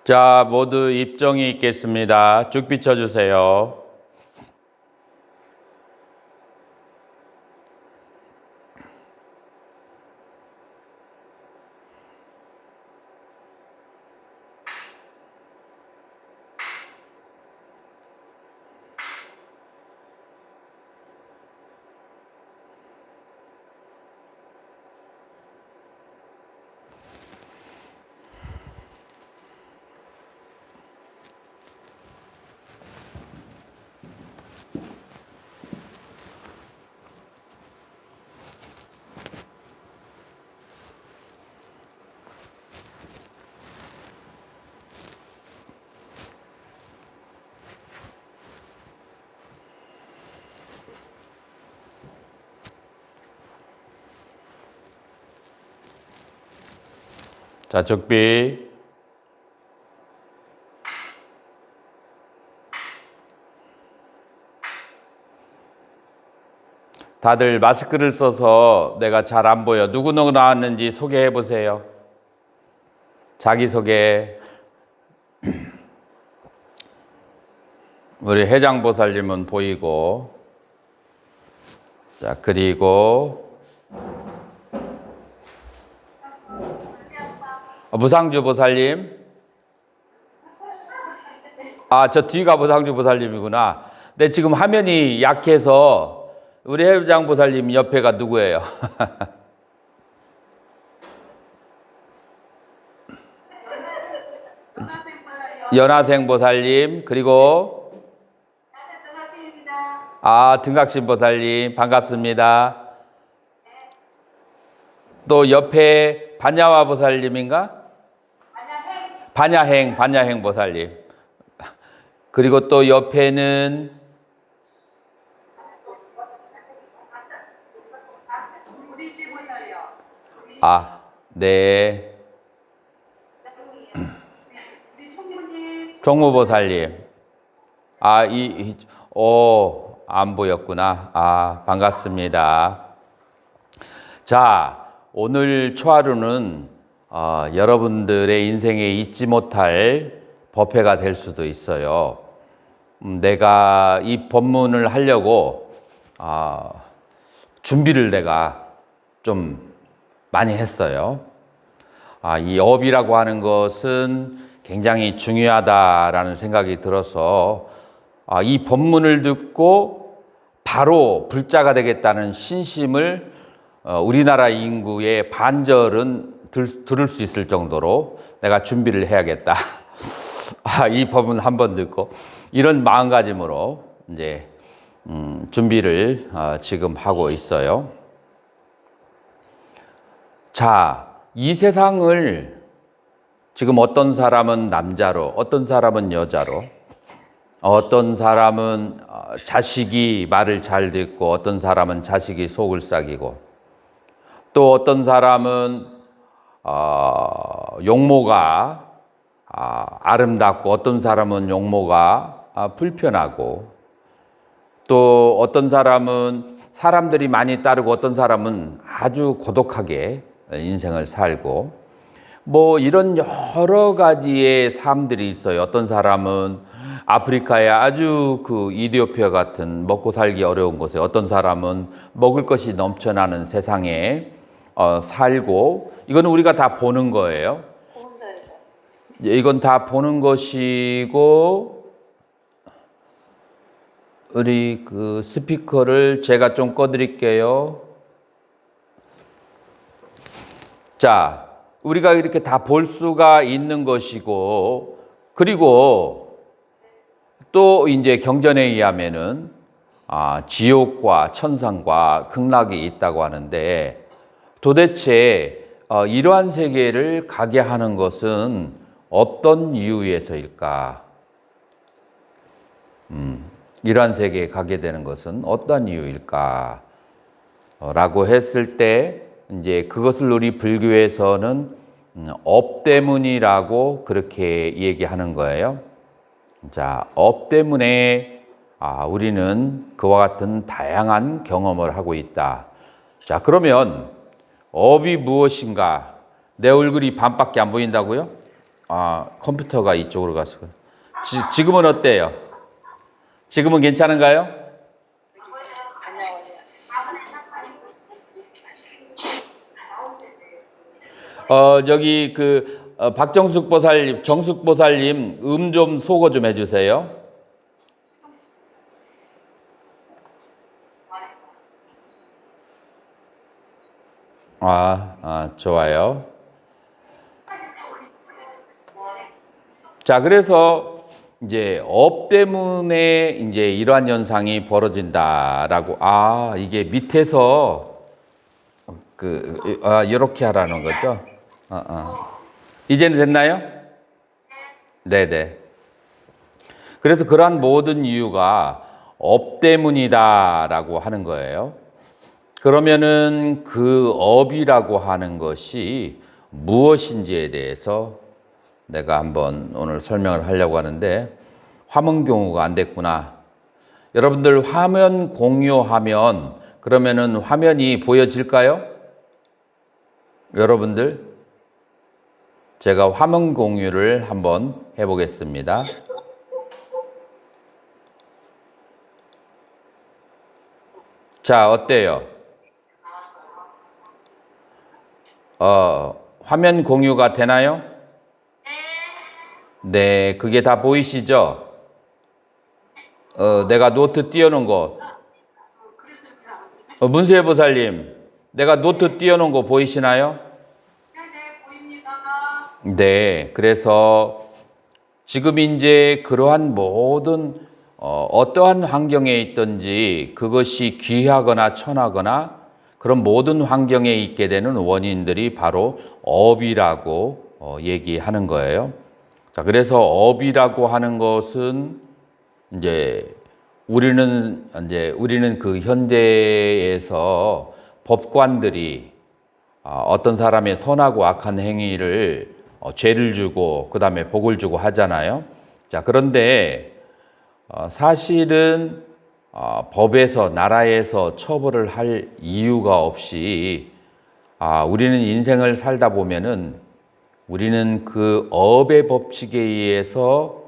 자, 모두 입정이 있겠습니다. 쭉 비춰주세요. 자, 적비. 다들 마스크를 써서 내가 잘 안 보여. 누구 나왔는지 소개해 보세요. 자기소개. 우리 해장보살님은 보이고. 자, 그리고 무상주 보살님. 아, 저 뒤가 무상주 보살님이구나. 근데 지금 화면이 약해서 우리 해장 보살님 옆에가 누구예요? 연화생 보살님. 그리고 등각신 보살님 반갑습니다. 또 옆에 반야와 보살님인가? 반야행 보살님. 그리고 또 옆에는 네. 종무보살님. 안 보였구나. 반갑습니다. 자, 오늘 초하루는 여러분들의 인생에 잊지 못할 법회가 될 수도 있어요. 내가 이 법문을 하려고 준비를 내가 좀 많이 했어요. 이 업이라고 하는 것은 굉장히 중요하다라는 생각이 들어서 이 법문을 듣고 바로 불자가 되겠다는 신심을 우리나라 인구의 반절은 들을 수 있을 정도로 내가 준비를 해야겠다. 이 법문 한번 듣고 이런 마음가짐으로 이제 준비를 지금 하고 있어요. 자, 이 세상을 지금 어떤 사람은 남자로, 어떤 사람은 여자로, 어떤 사람은 자식이 말을 잘 듣고, 어떤 사람은 자식이 속을 삭이고, 또 어떤 사람은 용모가 아름답고, 어떤 사람은 용모가 불편하고, 또 어떤 사람은 사람들이 많이 따르고, 어떤 사람은 아주 고독하게 인생을 살고, 이런 여러 가지의 삶들이 있어요. 어떤 사람은 아프리카의 아주 이디오피아 같은 먹고 살기 어려운 곳에, 어떤 사람은 먹을 것이 넘쳐나는 세상에 살고, 이건 우리가 다 보는 거예요. 이건 다 보는 것이고, 우리 스피커를 제가 좀 꺼드릴게요. 자, 우리가 이렇게 다 볼 수가 있는 것이고, 그리고 또 이제 경전에 의하면은 지옥과 천상과 극락이 있다고 하는데, 도대체 이러한 세계를 가게 하는 것은 어떤 이유에서일까? 이러한 세계에 가게 되는 것은 어떤 이유일까? 라고 했을 때, 이제 그것을 우리 불교에서는 업 때문이라고 그렇게 얘기하는 거예요. 자, 업 때문에 우리는 그와 같은 다양한 경험을 하고 있다. 자, 그러면 업이 무엇인가? 내 얼굴이 반밖에 안 보인다고요? 컴퓨터가 이쪽으로 갔어. 지금은 어때요? 지금은 괜찮은가요? 저기 박정숙 보살님, 정숙 보살님 좀 소거 좀 해주세요. 좋아요. 자, 그래서 이제 업 때문에 이제 이러한 현상이 벌어진다라고, 이게 밑에서 이렇게 하라는 거죠. 이제는 됐나요? 네네. 그래서 그러한 모든 이유가 업 때문이다라고 하는 거예요. 그러면은 그 업이라고 하는 것이 무엇인지에 대해서 내가 한번 오늘 설명을 하려고 하는데, 화면 공유가 안 됐구나. 여러분들 화면 공유하면 그러면은 화면이 보여질까요? 여러분들, 제가 화면 공유를 한번 해보겠습니다. 자, 어때요? 화면 공유가 되나요? 네, 그게 다 보이시죠? 내가 노트 띄워놓은 거. 문수혜 보살님, 내가 노트 띄워놓은 거 보이시나요? 네, 보입니다. 네, 그래서 지금 이제 그러한 모든 어떠한 환경에 있든지 그것이 귀하거나 천하거나 그런 모든 환경에 있게 되는 원인들이 바로 업이라고 얘기하는 거예요. 자, 그래서 업이라고 하는 것은 이제 우리는 그 현대에서 법관들이 어떤 사람의 선하고 악한 행위를 죄를 주고 그다음에 복을 주고 하잖아요. 자, 그런데 사실은 법에서 나라에서 처벌을 할 이유가 없이 우리는 인생을 살다 보면은 우리는 그 업의 법칙에 의해서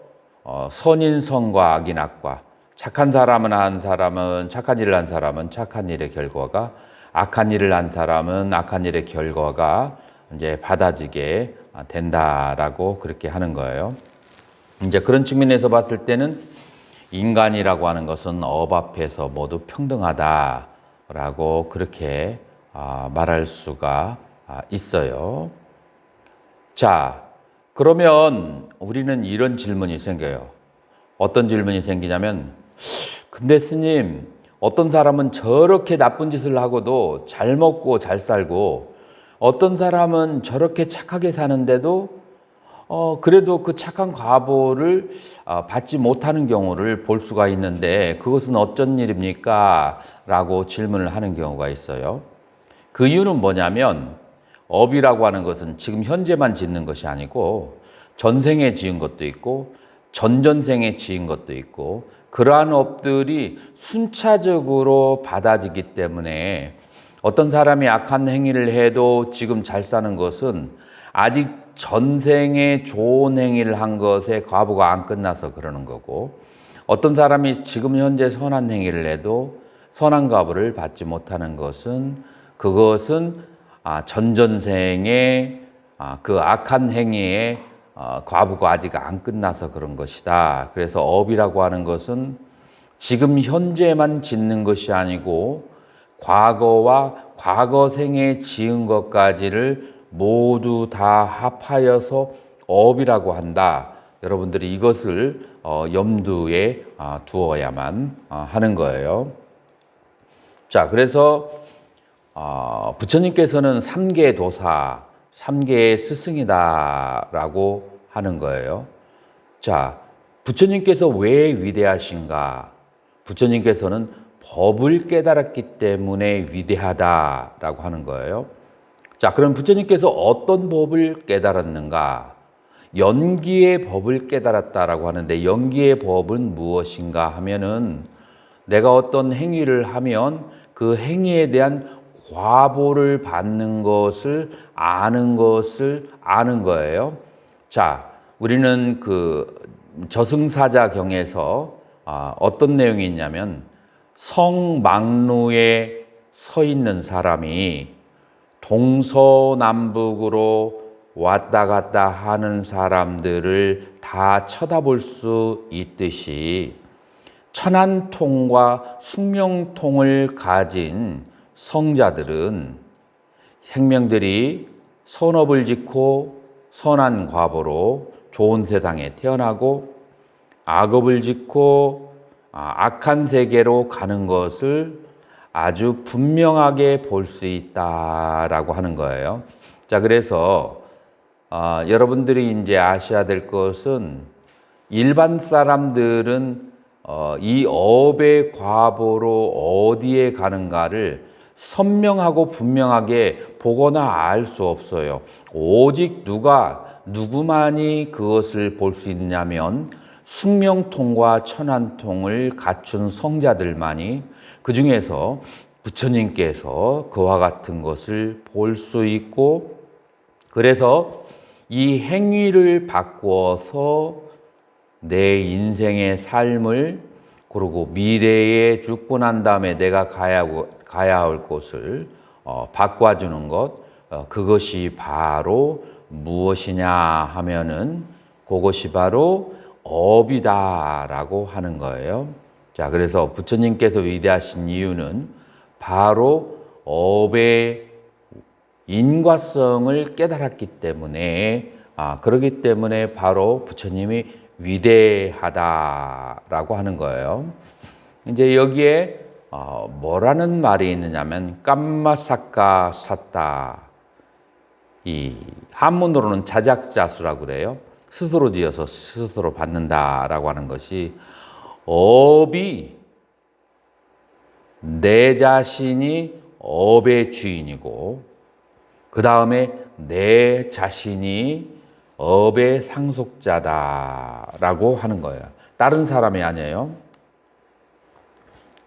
선인선과 악인악과 착한 사람은 한 사람은 착한 일을 한 사람은 착한 일의 결과가 악한 일을 한 사람은 악한 일의 결과가 이제 받아지게 된다라고 그렇게 하는 거예요. 이제 그런 측면에서 봤을 때는 인간이라고 하는 것은 업 앞에서 모두 평등하다라고 그렇게 말할 수가 있어요. 자, 그러면 우리는 이런 질문이 생겨요. 어떤 질문이 생기냐면, 근데 스님, 어떤 사람은 저렇게 나쁜 짓을 하고도 잘 먹고 잘 살고, 어떤 사람은 저렇게 착하게 사는데도 그래도 그 착한 과보를 받지 못하는 경우를 볼 수가 있는데 그것은 어쩐 일입니까? 라고 질문을 하는 경우가 있어요. 그 이유는 뭐냐면 업이라고 하는 것은 지금 현재만 짓는 것이 아니고 전생에 지은 것도 있고 전전생에 지은 것도 있고 그러한 업들이 순차적으로 받아지기 때문에 어떤 사람이 악한 행위를 해도 지금 잘 사는 것은 아직 전생에 좋은 행위를 한 것에 과보가 안 끝나서 그러는 거고, 어떤 사람이 지금 현재 선한 행위를 해도 선한 과보를 받지 못하는 것은 그것은 전전생에 그 악한 행위에 과보가 아직 안 끝나서 그런 것이다. 그래서 업이라고 하는 것은 지금 현재만 짓는 것이 아니고 과거와 과거생에 지은 것까지를 모두 다 합하여서 업이라고 한다. 여러분들이 이것을 염두에 두어야만 하는 거예요. 자, 그래서 부처님께서는 3계 도사, 3계의 스승이다라고 하는 거예요. 자, 부처님께서 왜 위대하신가? 부처님께서는 법을 깨달았기 때문에 위대하다라고 하는 거예요. 자, 그럼 부처님께서 어떤 법을 깨달았는가? 연기의 법을 깨달았다라고 하는데 연기의 법은 무엇인가 하면은 내가 어떤 행위를 하면 그 행위에 대한 과보를 받는 것을 아는 거예요. 자, 우리는 그 저승사자경에서 어떤 내용이 있냐면 성막루에 서 있는 사람이 동서남북으로 왔다 갔다 하는 사람들을 다 쳐다볼 수 있듯이 천안통과 숙명통을 가진 성자들은 생명들이 선업을 짓고 선한 과보로 좋은 세상에 태어나고 악업을 짓고 악한 세계로 가는 것을 아주 분명하게 볼 수 있다라고 하는 거예요. 자, 그래서 여러분들이 이제 아셔야 될 것은 일반 사람들은 이 업의 과보로 어디에 가는가를 선명하고 분명하게 보거나 알 수 없어요. 오직 누구만이 그것을 볼 수 있냐면 숙명통과 천안통을 갖춘 성자들만이, 그 중에서 부처님께서 그와 같은 것을 볼 수 있고, 그래서 이 행위를 바꾸어서 내 인생의 삶을, 그리고 미래에 죽고 난 다음에 내가 가야 할 곳을 바꿔주는 것, 그것이 바로 무엇이냐 하면은 그것이 바로 업이다라고 하는 거예요. 자, 그래서 부처님께서 위대하신 이유는 바로 업의 인과성을 깨달았기 때문에, 그렇기 때문에 바로 부처님이 위대하다라고 하는 거예요. 이제 여기에 뭐라는 말이 있느냐면 깜마사카 샀다. 이 한문으로는 자작자수라고 그래요. 스스로 지어서 스스로 받는다라고 하는 것이, 업이, 내 자신이 업의 주인이고 그 다음에 내 자신이 업의 상속자다라고 하는 거예요. 다른 사람이 아니에요.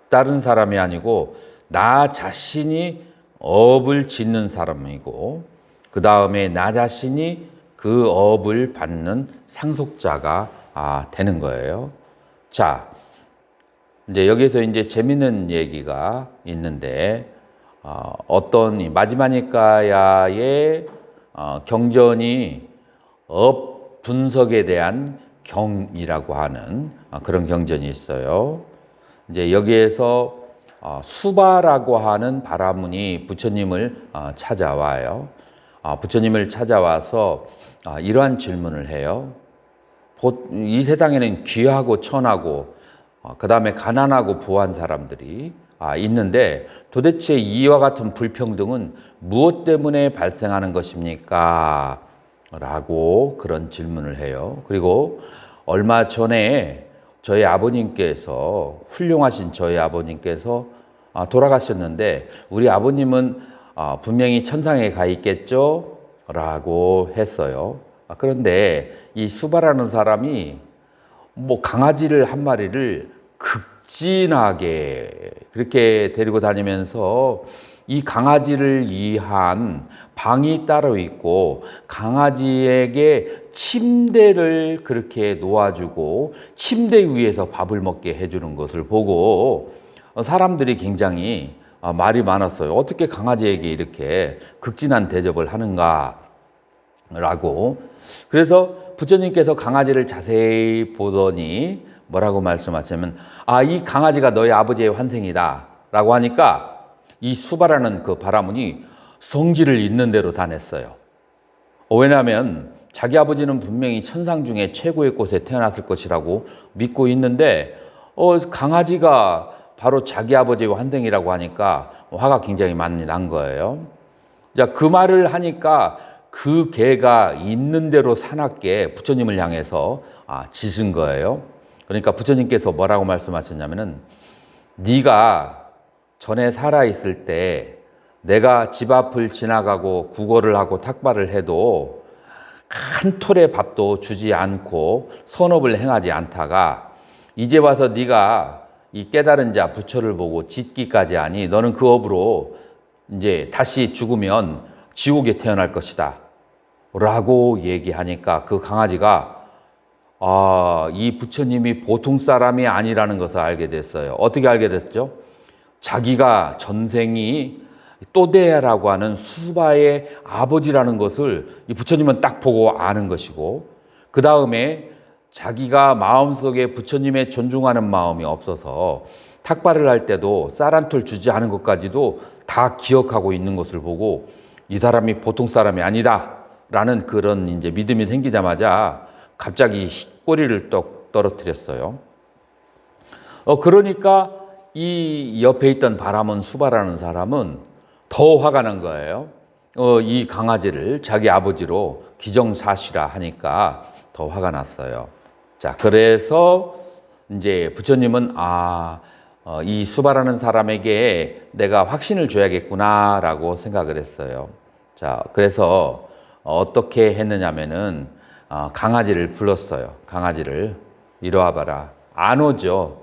다른 사람이 아니고 나 자신이 업을 짓는 사람이고 그 다음에 나 자신이 그 업을 받는 상속자가 되는 거예요. 자, 이제 여기서 이제 재밌는 얘기가 있는데, 어떤 마지마니까야의 경전이 업 분석에 대한 경이라고 하는 그런 경전이 있어요. 이제 여기에서 수바라고 하는 바라문이 부처님을 찾아와요. 부처님을 찾아와서 이러한 질문을 해요. 이 세상에는 귀하고 천하고 그 다음에 가난하고 부한 사람들이 있는데 도대체 이와 같은 불평등은 무엇 때문에 발생하는 것입니까? 라고 그런 질문을 해요. 그리고 얼마 전에 저희 아버님께서, 훌륭하신 저희 아버님께서 돌아가셨는데 우리 아버님은 분명히 천상에 가 있겠죠? 라고 했어요. 그런데 이 수바라는 사람이 뭐 강아지를 한 마리를 극진하게 그렇게 데리고 다니면서 이 강아지를 위한 방이 따로 있고 강아지에게 침대를 그렇게 놓아주고 침대 위에서 밥을 먹게 해주는 것을 보고 사람들이 굉장히 말이 많았어요. 어떻게 강아지에게 이렇게 극진한 대접을 하는가 라고. 그래서 부처님께서 강아지를 자세히 보더니 뭐라고 말씀하시냐면 이 강아지가 너희 아버지의 환생이다 라고 하니까 이 수바라는 그 바라문이 성질을 있는 대로 다 냈어요. 왜냐하면 자기 아버지는 분명히 천상 중에 최고의 곳에 태어났을 것이라고 믿고 있는데 강아지가 바로 자기 아버지의 환생이라고 하니까 화가 굉장히 많이 난 거예요. 자, 그 말을 하니까 그 개가 있는 대로 사납게 부처님을 향해서 짖은 거예요. 그러니까 부처님께서 뭐라고 말씀하셨냐면은 네가 전에 살아있을 때 내가 집 앞을 지나가고 구걸을 하고 탁발을 해도 한 톨의 밥도 주지 않고 선업을 행하지 않다가 이제 와서 네가 이 깨달은 자 부처를 보고 짖기까지 하니 너는 그 업으로 이제 다시 죽으면 지옥에 태어날 것이다 라고 얘기하니까 그 강아지가 이 부처님이 보통 사람이 아니라는 것을 알게 됐어요. 어떻게 알게 됐죠? 자기가 전생이 또대라고 하는 수바의 아버지라는 것을 이 부처님은 딱 보고 아는 것이고, 그 다음에 자기가 마음속에 부처님의 존중하는 마음이 없어서 탁발을 할 때도 쌀 한 톨 주지 않은 것까지도 다 기억하고 있는 것을 보고 이 사람이 보통 사람이 아니다 라는 그런 이제 믿음이 생기자마자 갑자기 꼬리를 떡 떨어뜨렸어요. 그러니까 이 옆에 있던 바라문 수바라는 사람은 더 화가 난 거예요. 이 강아지를 자기 아버지로 기정사실화 하니까 더 화가 났어요. 자, 그래서 이제 부처님은 이 수바라는 사람에게 내가 확신을 줘야겠구나라고 생각을 했어요. 자, 그래서 어떻게 했느냐면은 강아지를 불렀어요. 강아지를 이리 와봐라. 안 오죠.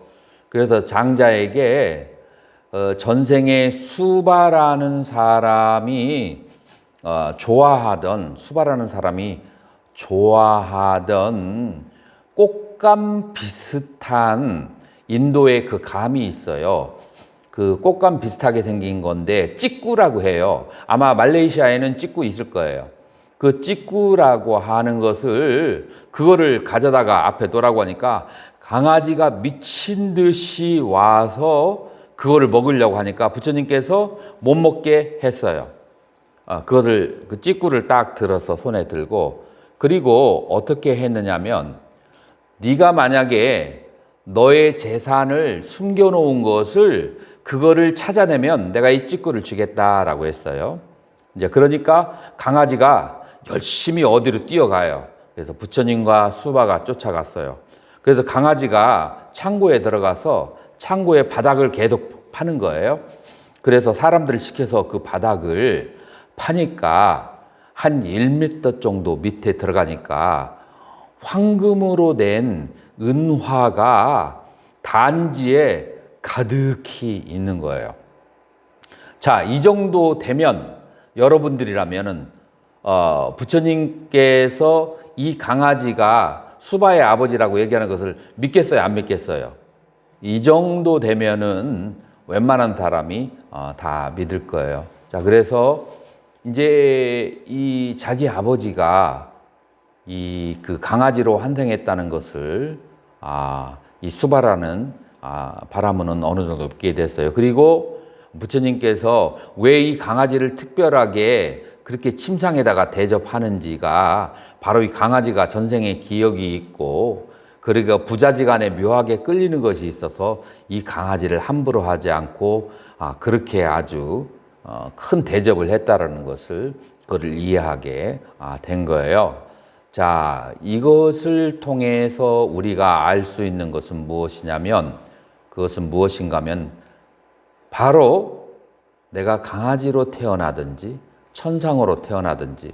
그래서 장자에게 전생에 수바라는 사람이 수바라는 사람이 좋아하던 꽃감 비슷한 인도의 그 감이 있어요. 그 꽃감 비슷하게 생긴 건데 찌꾸라고 해요. 아마 말레이시아에는 찌꾸 있을 거예요. 그 찌꾸라고 하는 그거를 가져다가 앞에 놓으라고 하니까 강아지가 미친 듯이 와서 그거를 먹으려고 하니까 부처님께서 못 먹게 했어요. 그 찌꾸를 딱 들어서 손에 들고, 그리고 어떻게 했느냐면 네가 만약에 너의 재산을 숨겨놓은 그거를 찾아내면 내가 이 찌꾸를 주겠다라고 했어요. 이제 그러니까 강아지가 열심히 어디로 뛰어가요. 그래서 부처님과 수바가 쫓아갔어요. 그래서 강아지가 창고에 들어가서 창고의 바닥을 계속 파는 거예요. 그래서 사람들을 시켜서 그 바닥을 파니까 한 1m 정도 밑에 들어가니까 황금으로 된 은화가 단지에 가득히 있는 거예요. 자, 이 정도 되면 여러분들이라면은 부처님께서 이 강아지가 수바의 아버지라고 얘기하는 것을 믿겠어요, 안 믿겠어요? 이 정도 되면은 웬만한 사람이 다 믿을 거예요. 자, 그래서 이제 이 자기 아버지가 그 강아지로 환생했다는 것을 이 수바라는 바라문은 어느 정도 믿게 됐어요. 그리고 부처님께서 왜 이 강아지를 특별하게 그렇게 침상에다가 대접하는지가 바로 이 강아지가 전생에 기억이 있고, 그리고 부자지간에 묘하게 끌리는 것이 있어서 이 강아지를 함부로 하지 않고 그렇게 아주 큰 대접을 했다라는 것을 그걸 이해하게 된 거예요. 자, 이것을 통해서 우리가 알 수 있는 것은 무엇이냐면, 그것은 무엇인가 하면 바로 내가 강아지로 태어나든지 천상으로 태어나든지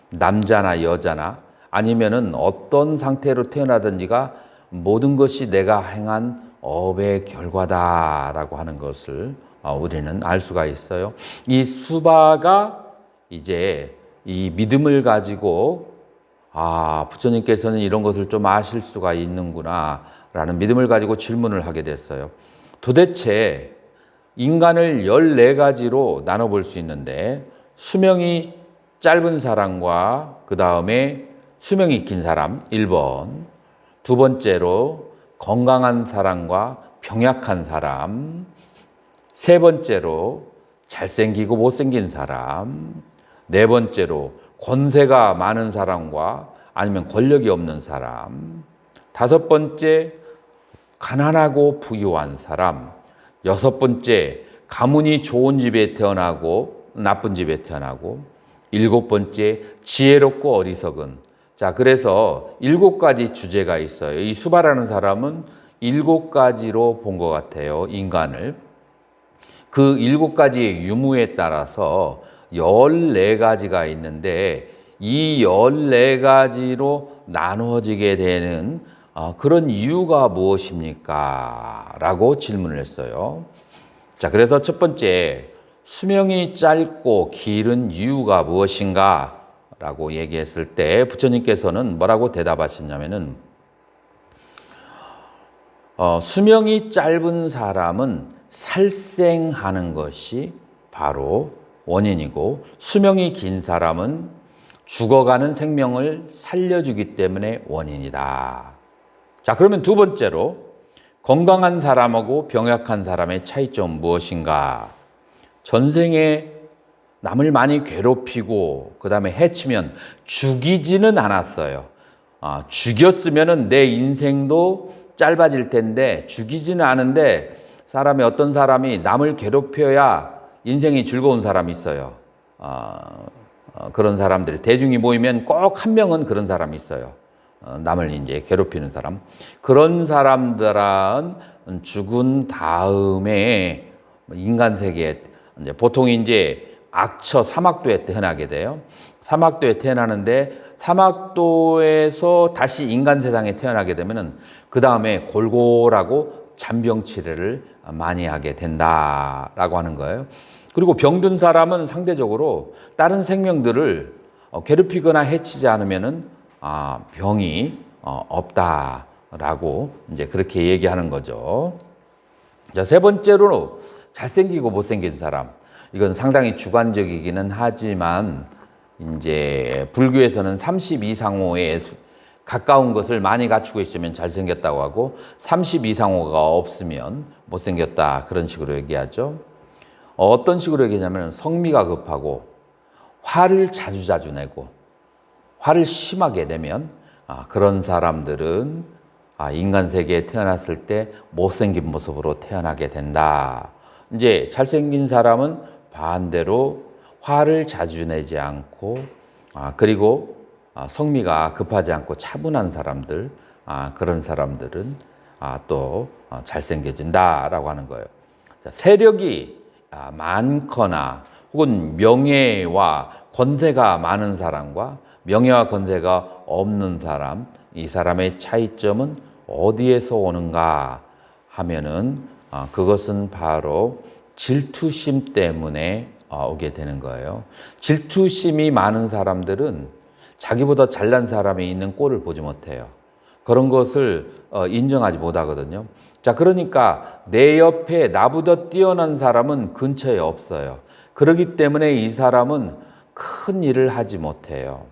남자나 여자나 아니면은 어떤 상태로 태어나든지가 모든 것이 내가 행한 업의 결과다라고 하는 것을 우리는 알 수가 있어요. 이 수바가 이제 이 믿음을 가지고 부처님께서는 이런 것을 좀 아실 수가 있는구나 라는 믿음을 가지고 질문을 하게 됐어요. 도대체 인간을 14가지로 나눠볼 수 있는데 수명이 짧은 사람과 그 다음에 수명이 긴 사람 1번, 두 번째로 건강한 사람과 병약한 사람, 세 번째로 잘생기고 못생긴 사람, 네 번째로 권세가 많은 사람과 아니면 권력이 없는 사람, 다섯 번째 가난하고 부유한 사람, 여섯 번째 가문이 좋은 집에 태어나고 나쁜 집에 태어나고, 일곱 번째 지혜롭고 어리석은. 자, 그래서 7가지 주제가 있어요. 이 수바라는 사람은 7가지로 본 것 같아요, 인간을. 그 7가지의 유무에 따라서 14가지가 있는데 이 14가지로 나누어지게 되는 그런 이유가 무엇입니까? 라고 질문을 했어요. 자, 그래서 첫 번째, 수명이 짧고 길은 이유가 무엇인가? 라고 얘기했을 때 부처님께서는 뭐라고 대답하셨냐면은 수명이 짧은 사람은 살생하는 것이 바로 원인이고, 수명이 긴 사람은 죽어가는 생명을 살려주기 때문에 원인이다. 자, 그러면 두 번째로 건강한 사람하고 병약한 사람의 차이점은 무엇인가? 전생에 남을 많이 괴롭히고 그 다음에 해치면 죽이지는 않았어요. 죽였으면 내 인생도 짧아질 텐데 죽이지는 않은데, 사람이 어떤 사람이 남을 괴롭혀야 인생이 즐거운 사람이 있어요. 그런 사람들이 대중이 모이면 꼭 한 명은 그런 사람이 있어요. 남을 이제 괴롭히는 사람. 그런 사람들은 죽은 다음에 인간 세계에 이제 보통 이제 악처 사막도에 태어나게 돼요. 사막도에 태어나는데 사막도에서 다시 인간 세상에 태어나게 되면은 그 다음에 골골하고 잔병 치레를 많이 하게 된다라고 하는 거예요. 그리고 병든 사람은 상대적으로 다른 생명들을 괴롭히거나 해치지 않으면은 병이 없다라고 이제 그렇게 얘기하는 거죠. 자, 세 번째로 잘생기고 못생긴 사람. 이건 상당히 주관적이기는 하지만 이제 불교에서는 30 이상호에 가까운 것을 많이 갖추고 있으면 잘생겼다고 하고 30 이상호가 없으면 못생겼다, 그런 식으로 얘기하죠. 어떤 식으로 얘기하냐면 성미가 급하고 화를 자주 내고 화를 심하게 내면 그런 사람들은 인간 세계에 태어났을 때 못생긴 모습으로 태어나게 된다. 이제 잘생긴 사람은 반대로 화를 자주 내지 않고 그리고 성미가 급하지 않고 차분한 사람들, 그런 사람들은 또 잘생겨진다라고 하는 거예요. 자, 세력이 많거나 혹은 명예와 권세가 많은 사람과 명예와 권세가 없는 사람, 이 사람의 차이점은 어디에서 오는가 하면은 그것은 바로 질투심 때문에 오게 되는 거예요. 질투심이 많은 사람들은 자기보다 잘난 사람이 있는 꼴을 보지 못해요. 그런 것을 인정하지 못하거든요. 자, 그러니까 내 옆에 나보다 뛰어난 사람은 근처에 없어요. 그렇기 때문에 이 사람은 큰 일을 하지 못해요.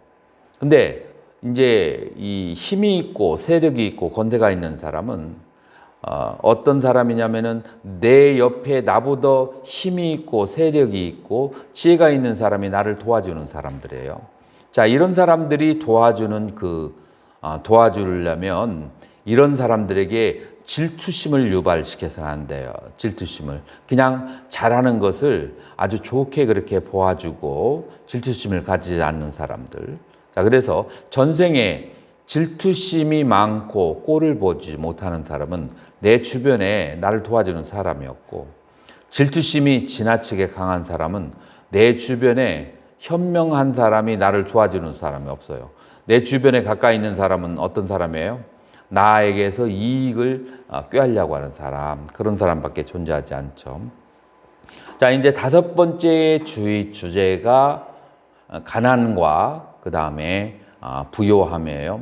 근데 이제 이 힘이 있고 세력이 있고 권세가 있는 사람은 어떤 사람이냐면은 내 옆에 나보다 힘이 있고 세력이 있고 지혜가 있는 사람이 나를 도와주는 사람들이에요. 자, 이런 사람들이 도와주려면 이런 사람들에게 질투심을 유발시켜서는 안 돼요. 질투심을. 그냥 잘하는 것을 아주 좋게 그렇게 보아주고 질투심을 가지지 않는 사람들. 자, 그래서 전생에 질투심이 많고 꼴을 보지 못하는 사람은 내 주변에 나를 도와주는 사람이 없고, 질투심이 지나치게 강한 사람은 내 주변에 현명한 사람이 나를 도와주는 사람이 없어요. 내 주변에 가까이 있는 사람은 어떤 사람이에요? 나에게서 이익을 꾀하려고 하는 사람, 그런 사람밖에 존재하지 않죠. 자, 이제 다섯 번째 주제가 가난과 그 다음에 부요함이에요.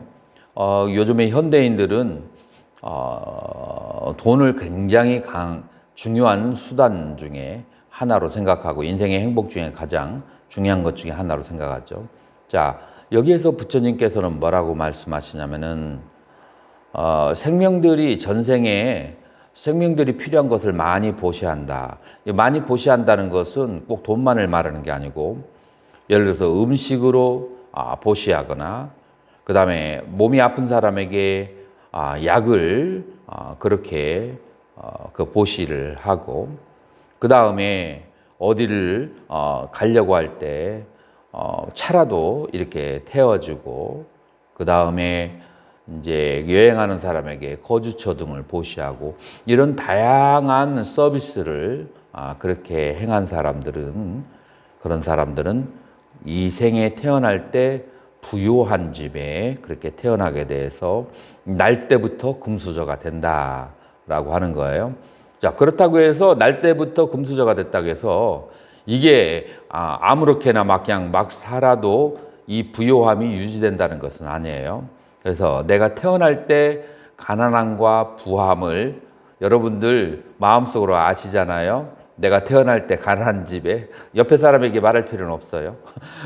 요즘에 현대인들은 돈을 굉장히 중요한 수단 중에 하나로 생각하고 인생의 행복 중에 가장 중요한 것 중에 하나로 생각하죠. 자, 여기에서 부처님께서는 뭐라고 말씀하시냐면은 전생에 생명들이 필요한 것을 많이 보시한다. 많이 보시한다는 것은 꼭 돈만을 말하는 게 아니고, 예를 들어서 음식으로 보시하거나, 그 다음에 몸이 아픈 사람에게 약을 그렇게 그 보시를 하고, 그 다음에 어디를 가려고 할 때 차라도 이렇게 태워주고, 그 다음에 이제 여행하는 사람에게 거주처 등을 보시하고, 이런 다양한 서비스를 그렇게 행한 그런 사람들은 이 생에 태어날 때 부유한 집에 그렇게 태어나게 돼서 날 때부터 금수저가 된다라고 하는 거예요. 자, 그렇다고 해서 날 때부터 금수저가 됐다고 해서 이게 아무렇게나 그냥 막 살아도 이 부요함이 유지된다는 것은 아니에요. 그래서 내가 태어날 때 가난함과 부함을 여러분들 마음속으로 아시잖아요. 내가 태어날 때 가난한 집에 옆에 사람에게 말할 필요는 없어요.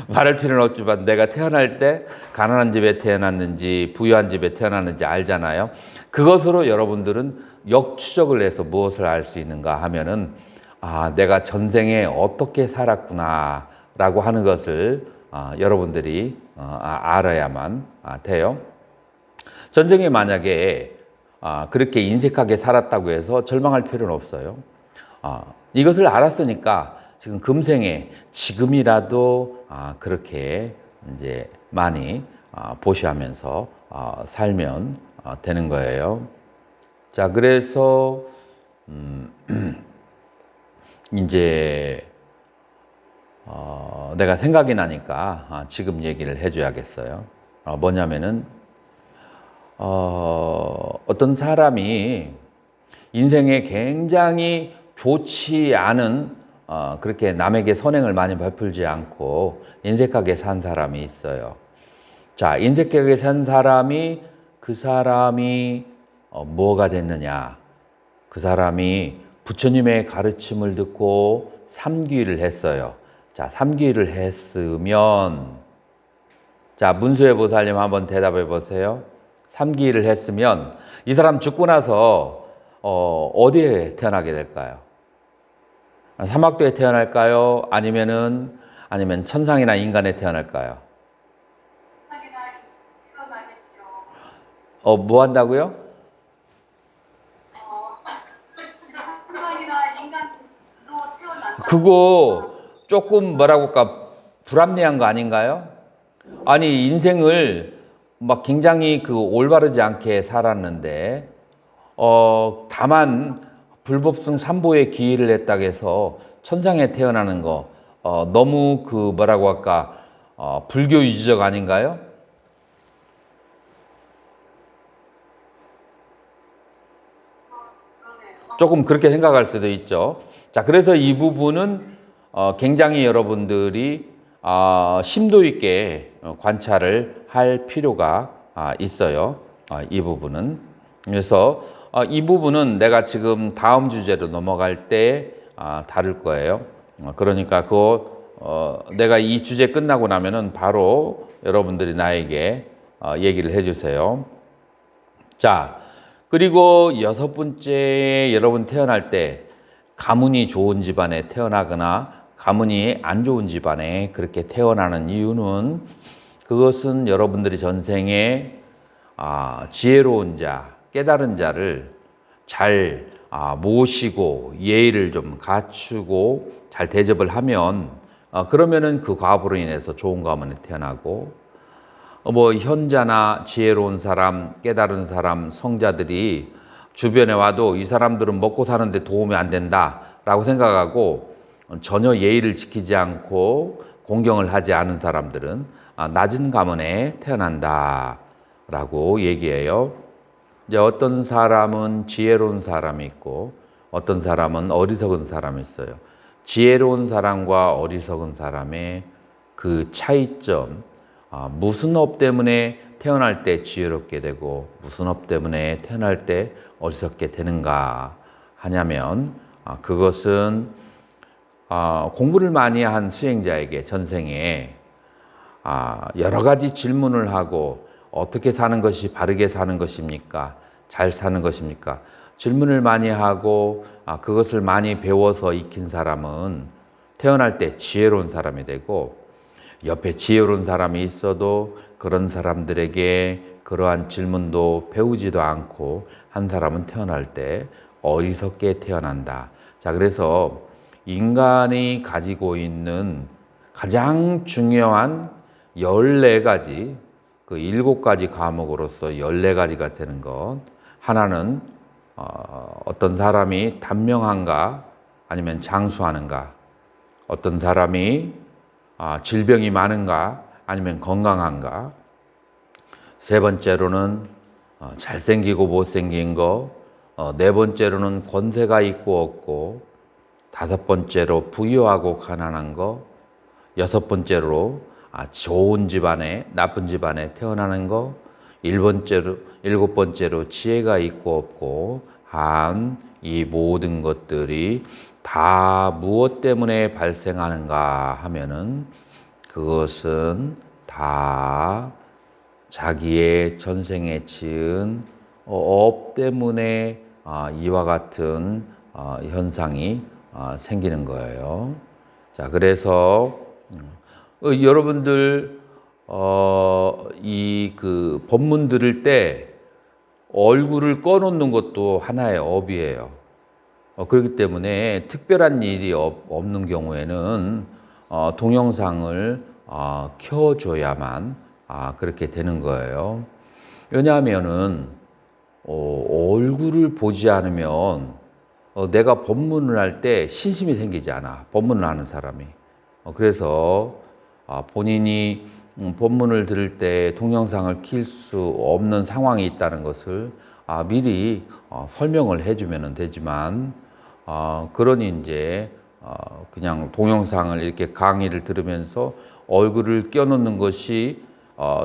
말할 필요는 없지만 내가 태어날 때 가난한 집에 태어났는지 부유한 집에 태어났는지 알잖아요. 그것으로 여러분들은 역추적을 해서 무엇을 알 수 있는가 하면은 내가 전생에 어떻게 살았구나라고 하는 것을 여러분들이 알아야만 돼요. 전생에 만약에 그렇게 인색하게 살았다고 해서 절망할 필요는 없어요. 이것을 알았으니까 지금 금생에 지금이라도 그렇게 이제 많이 보시하면서 살면 되는 거예요. 자, 그래서 이제 내가 생각이 나니까 지금 얘기를 해줘야겠어요. 뭐냐면은 어떤 사람이 인생에 굉장히 좋지 않은 그렇게 남에게 선행을 많이 베풀지 않고 인색하게 산 사람이 있어요. 자, 인색하게 산 사람이 그 사람이 뭐가 됐느냐? 그 사람이 부처님의 가르침을 듣고 삼귀를 했어요. 자, 삼귀를 했으면 자, 문수의 보살님 한번 대답해 보세요. 삼귀를 했으면 이 사람 죽고 나서 어디에 태어나게 될까요? 사막도에 태어날까요? 아니면 천상이나 인간에 태어날까요? 천상이나 태어나겠죠. 뭐 한다고요? 천상이나 인간으로 태어난다. 그거 조금 뭐라고 할까 불합리한 거 아닌가요? 아니 인생을 막 굉장히 올바르지 않게 살았는데 다만 불법승 삼보의 기일을 했다고 해서 천상에 태어나는 거 너무 뭐라고 할까 불교 유지적 아닌가요? 그러네요. 조금 그렇게 생각할 수도 있죠. 자, 그래서 이 부분은 굉장히 여러분들이 심도 있게 관찰을 할 필요가 있어요. 이 부분은. 그래서 이 부분은 내가 지금 다음 주제로 넘어갈 때 다룰 거예요. 그러니까 내가 이 주제 끝나고 나면은 바로 여러분들이 나에게 얘기를 해주세요. 자, 그리고 여섯 번째 여러분 태어날 때 가문이 좋은 집안에 태어나거나 가문이 안 좋은 집안에 그렇게 태어나는 이유는 그것은 여러분들이 전생에 지혜로운 자, 깨달은 자를 잘 모시고 예의를 좀 갖추고 잘 대접을 하면 그러면은 그 과보로 인해서 좋은 가문에 태어나고 뭐 현자나 지혜로운 사람, 깨달은 사람, 성자들이 주변에 와도 이 사람들은 먹고 사는데 도움이 안 된다라고 생각하고 전혀 예의를 지키지 않고 공경을 하지 않은 사람들은 낮은 가문에 태어난다라고 얘기해요. 이제 어떤 사람은 지혜로운 사람이 있고 어떤 사람은 어리석은 사람이 있어요. 지혜로운 사람과 어리석은 사람의 그 차이점, 무슨 업 때문에 태어날 때 지혜롭게 되고 무슨 업 때문에 태어날 때 어리석게 되는가 하냐면 그것은 공부를 많이 한 수행자에게 전생에 여러 가지 질문을 하고 어떻게 사는 것이 바르게 사는 것입니까? 잘 사는 것입니까? 질문을 많이 하고 그것을 많이 배워서 익힌 사람은 태어날 때 지혜로운 사람이 되고 옆에 지혜로운 사람이 있어도 그런 사람들에게 그러한 질문도 배우지도 않고 한 사람은 태어날 때 어리석게 태어난다. 자, 그래서 인간이 가지고 있는 가장 중요한 14가지, 그 7가지 과목으로서 14가지가 되는 것. 하나는 어떤 사람이 단명한가 아니면 장수하는가. 어떤 사람이 질병이 많은가 아니면 건강한가. 세 번째로는 잘생기고 못생긴 거. 네 번째로는 권세가 있고 없고. 다섯 번째로 부유하고 가난한 거. 여섯 번째로 좋은 집안에 나쁜 집안에 태어나는 거. 일곱 번째로 지혜가 있고 없고 한 이 모든 것들이 다 무엇 때문에 발생하는가 하면은 그것은 다 자기의 전생에 지은 업 때문에 이와 같은 현상이 생기는 거예요. 자, 그래서 여러분들 이 그 법문 들을 때 얼굴을 꺼놓는 것도 하나의 업이에요. 그렇기 때문에 특별한 일이 없는 경우에는 동영상을 켜줘야만 그렇게 되는 거예요. 왜냐하면은 얼굴을 보지 않으면 내가 법문을 할 때 신심이 생기지 않아. 법문을 하는 사람이. 그래서 본인이 법문을 들을 때 동영상을 킬 수 없는 상황이 있다는 것을 미리 설명을 해주면 되지만 그러니 이제 그냥 동영상을 이렇게 강의를 들으면서 얼굴을 껴놓는 것이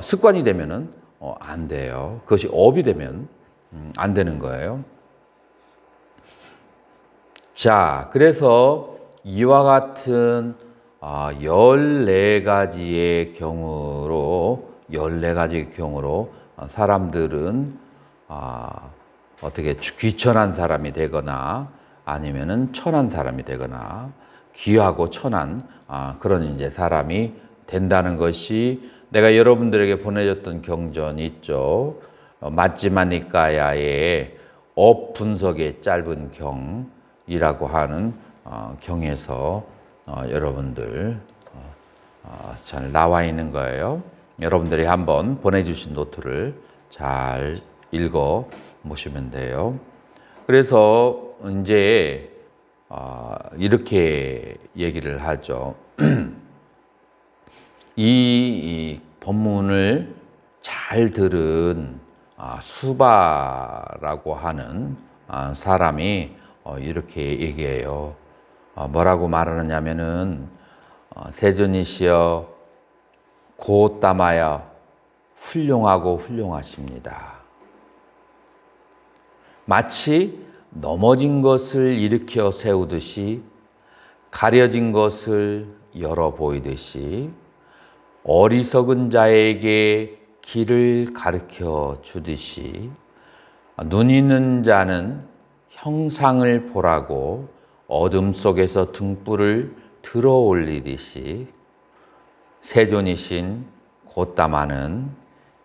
습관이 되면은 안 돼요. 그것이 업이 되면 안 되는 거예요. 자, 그래서 이와 같은 14가지의 경우로 사람들은 어떻게 귀천한 사람이 되거나 아니면은 천한 사람이 되거나 귀하고 천한 그런 이제 사람이 된다는 것이 내가 여러분들에게 보내줬던 경전이 있죠. 마찌마니까야의 업 분석의 짧은 경이라고 하는 경에서 여러분들 잘 나와 있는 거예요. 여러분들이 한번 보내주신 노트를 잘 읽어 보시면 돼요. 그래서 이제 이렇게 얘기를 하죠. 이 법문을 잘 들은 수바라고 하는 사람이 이렇게 얘기해요. 뭐라고 말하느냐면은 세존이시여 고따마야 훌륭하고 훌륭하십니다. 마치 넘어진 것을 일으켜 세우듯이 가려진 것을 열어 보이듯이 어리석은 자에게 길을 가르쳐 주듯이 눈 있는 자는 형상을 보라고 어둠 속에서 등불을 들어 올리듯이 세존이신 고따마는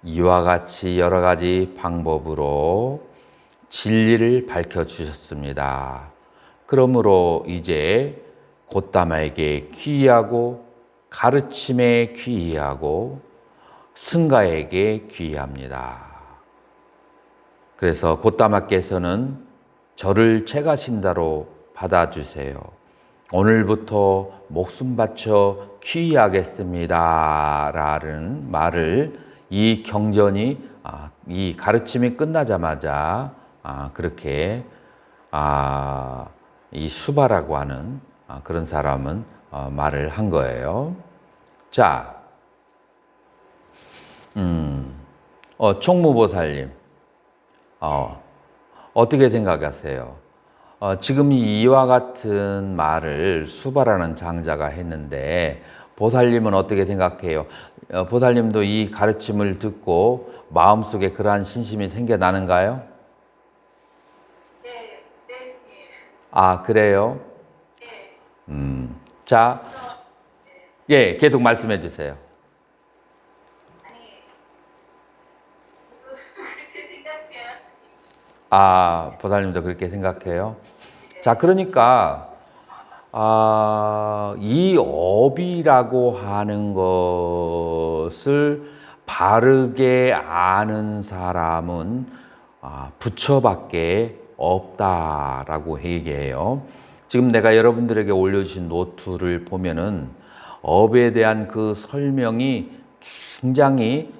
이와 같이 여러 가지 방법으로 진리를 밝혀 주셨습니다. 그러므로 이제 고따마에게 귀의하고 가르침에 귀의하고 승가에게 귀의합니다. 그래서 고따마께서는 저를 체가신다로 받아주세요. 오늘부터 목숨 바쳐 귀의하겠습니다. 라는 말을 이 경전이 이 가르침이 끝나자마자 그렇게 이 수바라고 하는 그런 사람은 말을 한 거예요. 자, 총무보살님, 어떻게 생각하세요? 지금 이와 같은 말을 수바라는 장자가 했는데 보살님은 어떻게 생각해요? 보살님도 이 가르침을 듣고 마음속에 그러한 신심이 생겨나는가요? 네, 네, 스님. 그래요? 네. 자, 예, 계속 말씀해 주세요. 아니, 그렇게 생각해요. 보살님도 그렇게 생각해요? 자, 그러니까 이 업이라고 하는 것을 바르게 아는 사람은 부처밖에 없다라고 얘기해요. 지금 내가 여러분들에게 올려주신 노트를 보면은 업에 대한 그 설명이 굉장히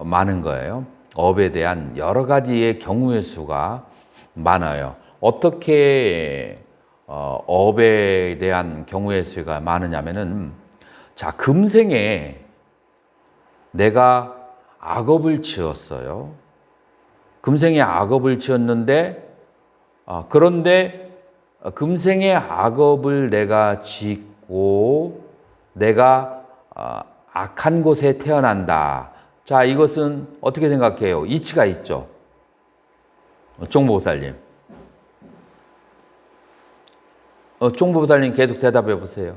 많은 거예요. 업에 대한 여러 가지의 경우의 수가 많아요. 어떻게 업에 대한 경우의 수가 많으냐면은 자, 금생에 내가 악업을 지었어요. 금생에 악업을 지었는데 그런데 금생에 악업을 내가 짓고 내가 악한 곳에 태어난다. 자, 이것은 어떻게 생각해요? 이치가 있죠. 종보살님. 종보살님 계속 대답해 보세요.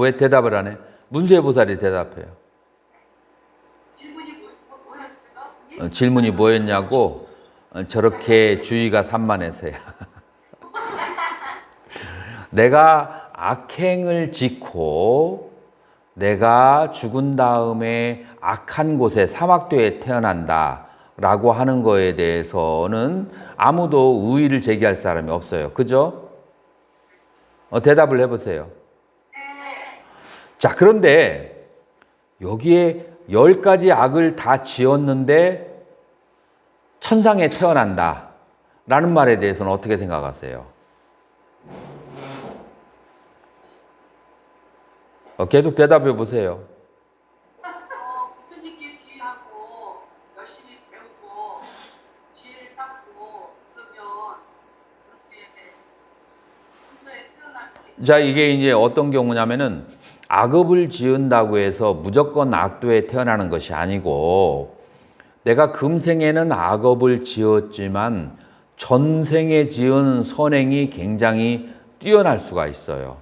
왜 대답을 안 해? 문수의 보살이 대답해요. 질문이 뭐였죠, 스님? 질문이 뭐였냐고? 저렇게 주의가 산만해서야. 내가 악행을 짓고 내가 죽은 다음에 악한 곳에 사막도에 태어난다 라고 하는 거에 대해서는 아무도 의의를 제기할 사람이 없어요. 그죠? 대답을 해보세요. 자, 그런데 여기에 10가지 악을 다 지었는데 천상에 태어난다 라는 말에 대해서는 어떻게 생각하세요? 계속 대답해 보세요. 부처님께 귀하고 열심히 배우고 지혜를 닦고 그러면 그렇게 천처에 태어날 수 있는 자, 이게 이제 어떤 경우냐면은 악업을 지은다고 해서 무조건 악도에 태어나는 것이 아니고 내가 금생에는 악업을 지었지만 전생에 지은 선행이 굉장히 뛰어날 수가 있어요.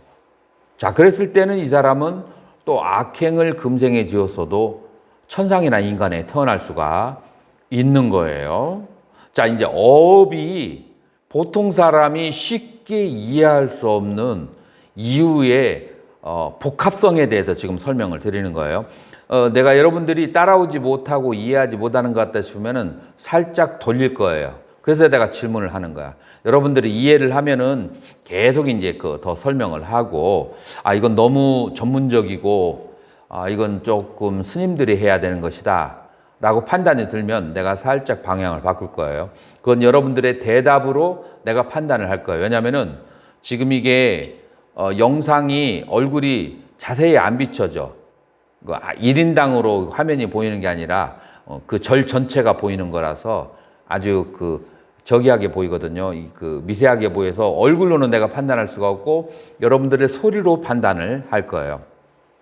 자, 그랬을 때는 이 사람은 또 악행을 금생에 지었어도 천상이나 인간에 태어날 수가 있는 거예요. 자, 이제 업이 보통 사람이 쉽게 이해할 수 없는 이유의 복합성에 대해서 지금 설명을 드리는 거예요. 내가 여러분들이 따라오지 못하고 이해하지 못하는 것 같다 싶으면은 살짝 돌릴 거예요. 그래서 내가 질문을 하는 거야. 여러분들이 이해를 하면은 계속 이제 더 설명을 하고, 이건 너무 전문적이고, 이건 조금 스님들이 해야 되는 것이다 라고 판단이 들면 내가 살짝 방향을 바꿀 거예요. 그건 여러분들의 대답으로 내가 판단을 할 거예요. 왜냐면은 지금 이게 영상이 얼굴이 자세히 안 비춰져. 1인당으로 화면이 보이는 게 아니라 그 절 전체가 보이는 거라서 아주 저기하게 보이거든요. 미세하게 보여서 얼굴로는 내가 판단할 수가 없고 여러분들의 소리로 판단을 할 거예요.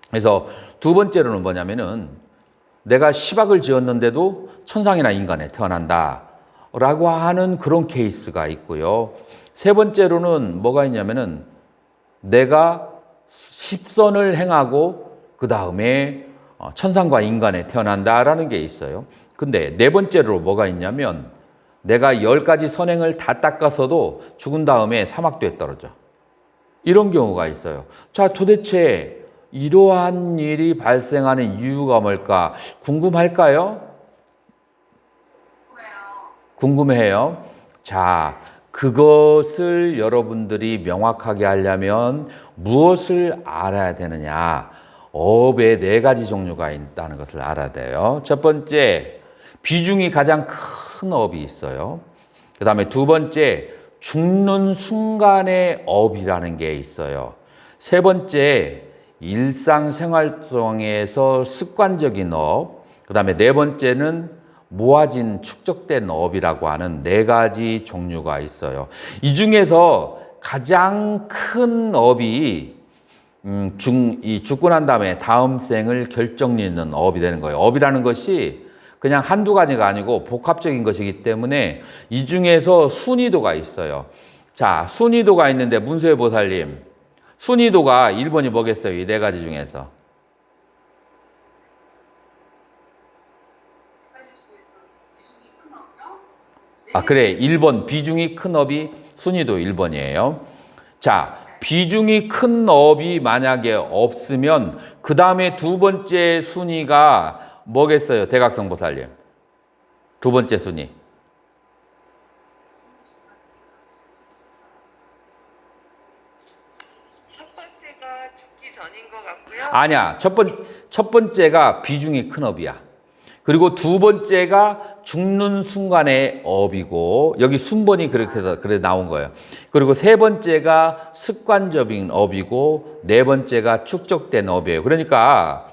그래서 두 번째로는 뭐냐면은 내가 시박을 지었는데도 천상이나 인간에 태어난다 라고 하는 그런 케이스가 있고요. 세 번째로는 뭐가 있냐면은 내가 십선을 행하고 그 다음에 천상과 인간에 태어난다라는 게 있어요. 근데 네 번째로 뭐가 있냐면 내가 10가지 선행을 다 닦았어도 죽은 다음에 사막도에 떨어져. 이런 경우가 있어요. 자, 도대체 이러한 일이 발생하는 이유가 뭘까? 궁금할까요? 궁금해요. 자, 그것을 여러분들이 명확하게 하려면 무엇을 알아야 되느냐? 업의 4가지 종류가 있다는 것을 알아야 돼요. 첫 번째, 비중이 가장 큰 업이 있어요. 그 다음에 두 번째, 죽는 순간의 업이라는 게 있어요. 세 번째, 일상생활 속에서 습관적인 업. 그 다음에 네 번째는 모아진 축적된 업이라고 하는 4가지 종류가 있어요. 이 중에서 가장 큰 업이 죽고 난 다음에 다음 생을 결정짓는 업이 되는 거예요. 업이라는 것이 그냥 한두 가지가 아니고 복합적인 것이기 때문에 이 중에서 순위도가 있어요. 자, 순위도가 있는데 문수의 보살님, 순위도가 1번이 뭐겠어요? 이 4가지 중에서. 그래. 1번 비중이 큰 업이 순위도 1번이에요. 자, 비중이 큰 업이 만약에 없으면 그 다음에 두 번째 순위가 뭐겠어요? 대각성 보살님. 두 번째 순위. 첫 번째가 죽기 전인 것 같고요. 아니야. 첫 번째가 비중이 큰 업이야. 그리고 두 번째가 죽는 순간의 업이고, 여기 순번이 그렇게 해서 그래 나온 거예요. 그리고 세 번째가 습관적인 업이고, 네 번째가 축적된 업이에요. 그러니까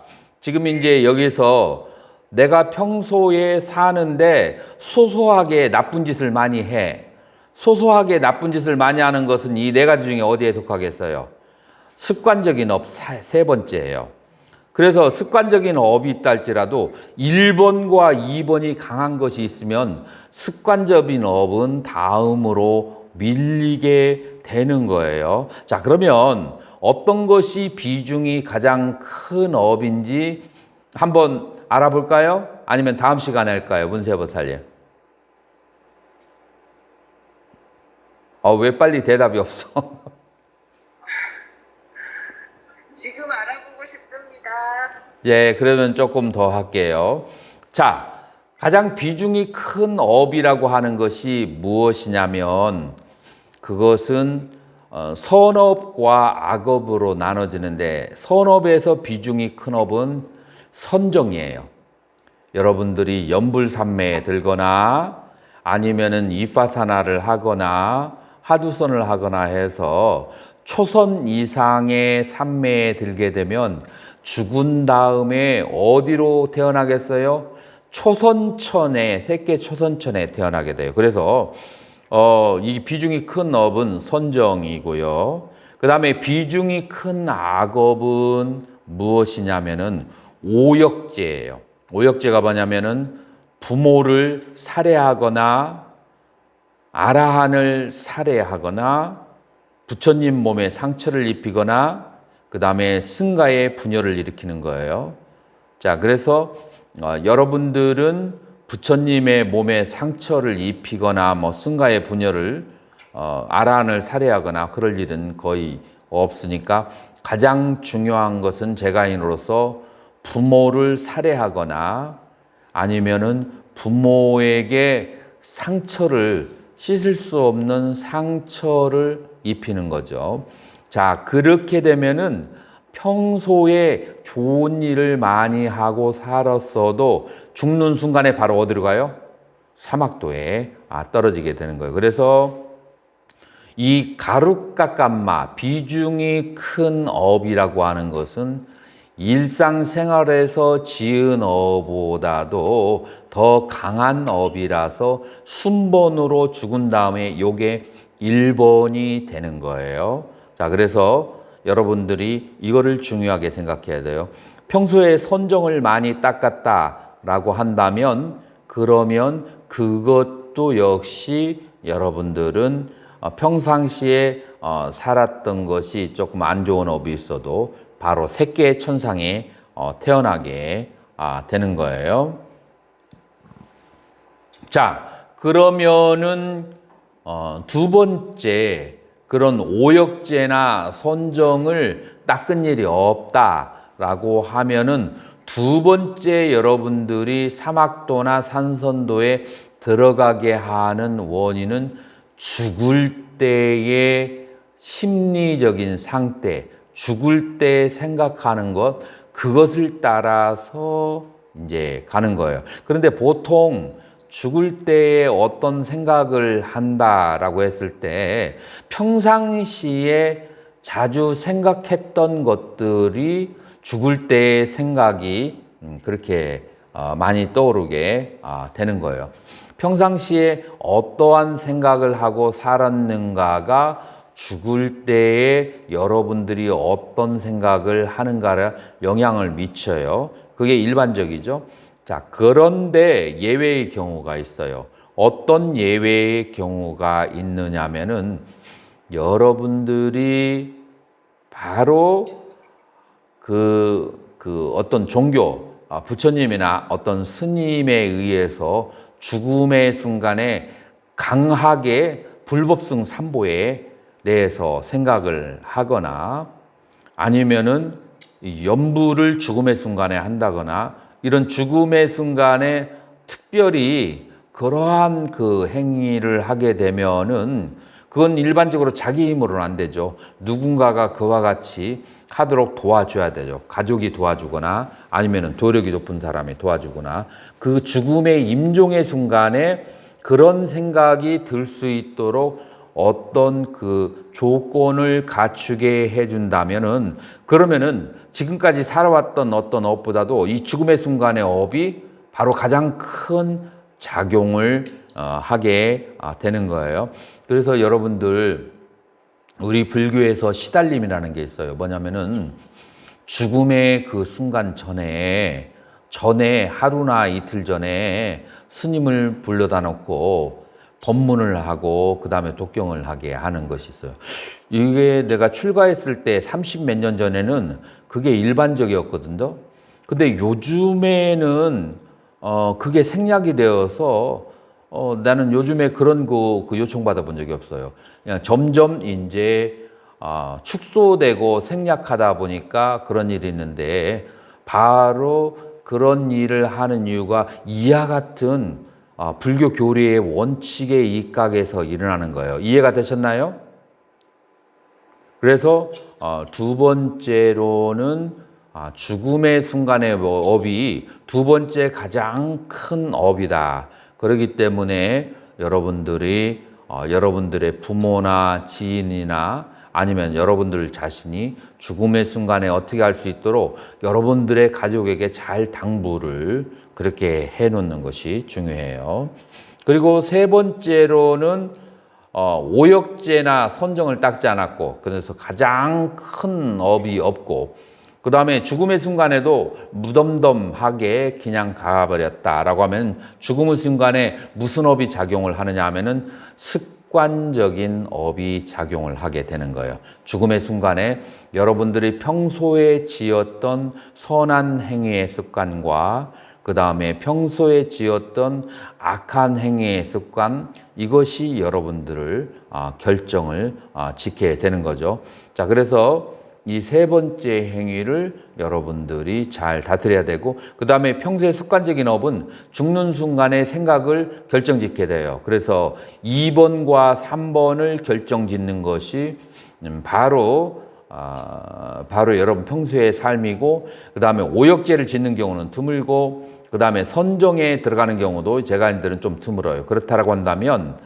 지금 이제 여기서 내가 평소에 사는데 소소하게 나쁜 짓을 많이 해. 소소하게 나쁜 짓을 많이 하는 것은 이 네 가지 중에 어디에 속하겠어요? 습관적인 업 세 번째예요. 그래서 습관적인 업이 있다 할지라도 1번과 2번이 강한 것이 있으면 습관적인 업은 다음으로 밀리게 되는 거예요. 자, 그러면 어떤 것이 비중이 가장 큰 업인지 한번 알아볼까요? 아니면 다음 시간에 할까요? 문세보살님. 왜 빨리 대답이 없어? 지금 알아보고 싶습니다. 예, 그러면 조금 더 할게요. 자, 가장 비중이 큰 업이라고 하는 것이 무엇이냐면 그것은 선업과 악업으로 나눠지는데 선업에서 비중이 큰 업은 선정이에요. 여러분들이 연불산매에 들거나 아니면은 이파사나를 하거나 하두선을 하거나 해서 초선 이상의 산매에 들게 되면 죽은 다음에 어디로 태어나겠어요? 초선천에, 새끼 초선천에 태어나게 돼요. 그래서 이 비중이 큰 업은 선정이고요. 그 다음에 비중이 큰 악업은 무엇이냐면은 오역죄예요. 오역죄가 뭐냐면은 부모를 살해하거나 아라한을 살해하거나 부처님 몸에 상처를 입히거나 그 다음에 승가에 분열을 일으키는 거예요. 자, 그래서 여러분들은 부처님의 몸에 상처를 입히거나 뭐 승가의 분열을 아라한을 살해하거나 그럴 일은 거의 없으니까 가장 중요한 것은 제가인으로서 부모를 살해하거나 아니면은 부모에게 상처를 씻을 수 없는 상처를 입히는 거죠. 자, 그렇게 되면은 평소에 좋은 일을 많이 하고 살았어도 죽는 순간에 바로 어디로 가요? 사막도에 떨어지게 되는 거예요. 그래서 이 가루까깜마 비중이 큰 업이라고 하는 것은 일상생활에서 지은 업보다도 더 강한 업이라서 순번으로 죽은 다음에 요게 1번이 되는 거예요. 자, 그래서 여러분들이 이거를 중요하게 생각해야 돼요. 평소에 선정을 많이 닦았다라고 한다면 그러면 그것도 역시 여러분들은 평상시에 살았던 것이 조금 안 좋은 업이 있어도 바로 새끼의 천상에 태어나게 되는 거예요. 자, 그러면은 두 번째 그런 오역죄나 선정을 닦은 일이 없다라고 하면은 두 번째 여러분들이 사막도나 산선도에 들어가게 하는 원인은 죽을 때의 심리적인 상태, 죽을 때 생각하는 것, 그것을 따라서 이제 가는 거예요. 그런데 보통 죽을 때에 어떤 생각을 한다라고 했을 때 평상시에 자주 생각했던 것들이 죽을 때의 생각이 그렇게 많이 떠오르게 되는 거예요. 평상시에 어떠한 생각을 하고 살았는가가 죽을 때에 여러분들이 어떤 생각을 하는가에 영향을 미쳐요. 그게 일반적이죠. 자, 그런데 예외의 경우가 있어요. 어떤 예외의 경우가 있느냐면은 여러분들이 바로 그 어떤 종교, 부처님이나 어떤 스님에 의해서 죽음의 순간에 강하게 불법승 삼보에 대해서 생각을 하거나 아니면은 연부를 죽음의 순간에 한다거나 이런 죽음의 순간에 특별히 그러한 그 행위를 하게 되면은 그건 일반적으로 자기 힘으로는 안 되죠. 누군가가 그와 같이 하도록 도와줘야 되죠. 가족이 도와주거나 아니면은 도력이 높은 사람이 도와주거나 그 죽음의 임종의 순간에 그런 생각이 들 수 있도록 어떤 그 조건을 갖추게 해준다면은 그러면은 지금까지 살아왔던 어떤 업보다도 이 죽음의 순간의 업이 바로 가장 큰 작용을 하게 되는 거예요. 그래서 여러분들 우리 불교에서 시달림이라는 게 있어요. 뭐냐면은 죽음의 그 순간 전에 하루나 이틀 전에 스님을 불러다 놓고 법문을 하고 그 다음에 독경을 하게 하는 것이 있어요. 이게 내가 출가했을 때 30 몇 년 전에는 그게 일반적이었거든요. 근데 요즘에는 그게 생략이 되어서 나는 요즘에 그런 그 요청받아 본 적이 없어요. 그냥 점점 이제 축소되고 생략하다 보니까 그런 일이 있는데 바로 그런 일을 하는 이유가 이와 같은 불교 교리의 원칙에 입각해서 일어나는 거예요. 이해가 되셨나요? 그래서 두 번째로는 죽음의 순간의 업이 두 번째 가장 큰 업이다. 그렇기 때문에 여러분들이 여러분들의 부모나 지인이나 아니면 여러분들 자신이 죽음의 순간에 어떻게 할 수 있도록 여러분들의 가족에게 잘 당부를 그렇게 해놓는 것이 중요해요. 그리고 세 번째로는 오역제나 선정을 닦지 않았고 그래서 가장 큰 업이 없고 그 다음에 죽음의 순간에도 무덤덤하게 그냥 가버렸다라고 하면 죽음의 순간에 무슨 업이 작용을 하느냐 하면은 습관적인 업이 작용을 하게 되는 거예요. 죽음의 순간에 여러분들이 평소에 지었던 선한 행위의 습관과 그 다음에 평소에 지었던 악한 행위의 습관 이것이 여러분들을 결정을 지켜야 되는 거죠. 자, 그래서 이 세 번째 행위를 여러분들이 잘 다스려야 되고 그 다음에 평소에 습관적인 업은 죽는 순간에 생각을 결정짓게 돼요. 그래서 2번과 3번을 결정짓는 것이 바로 여러분 평소의 삶이고 그 다음에 오역제를 짓는 경우는 드물고 그 다음에 선정에 들어가는 경우도 제가인들은 좀 드물어요. 그렇다고 한다면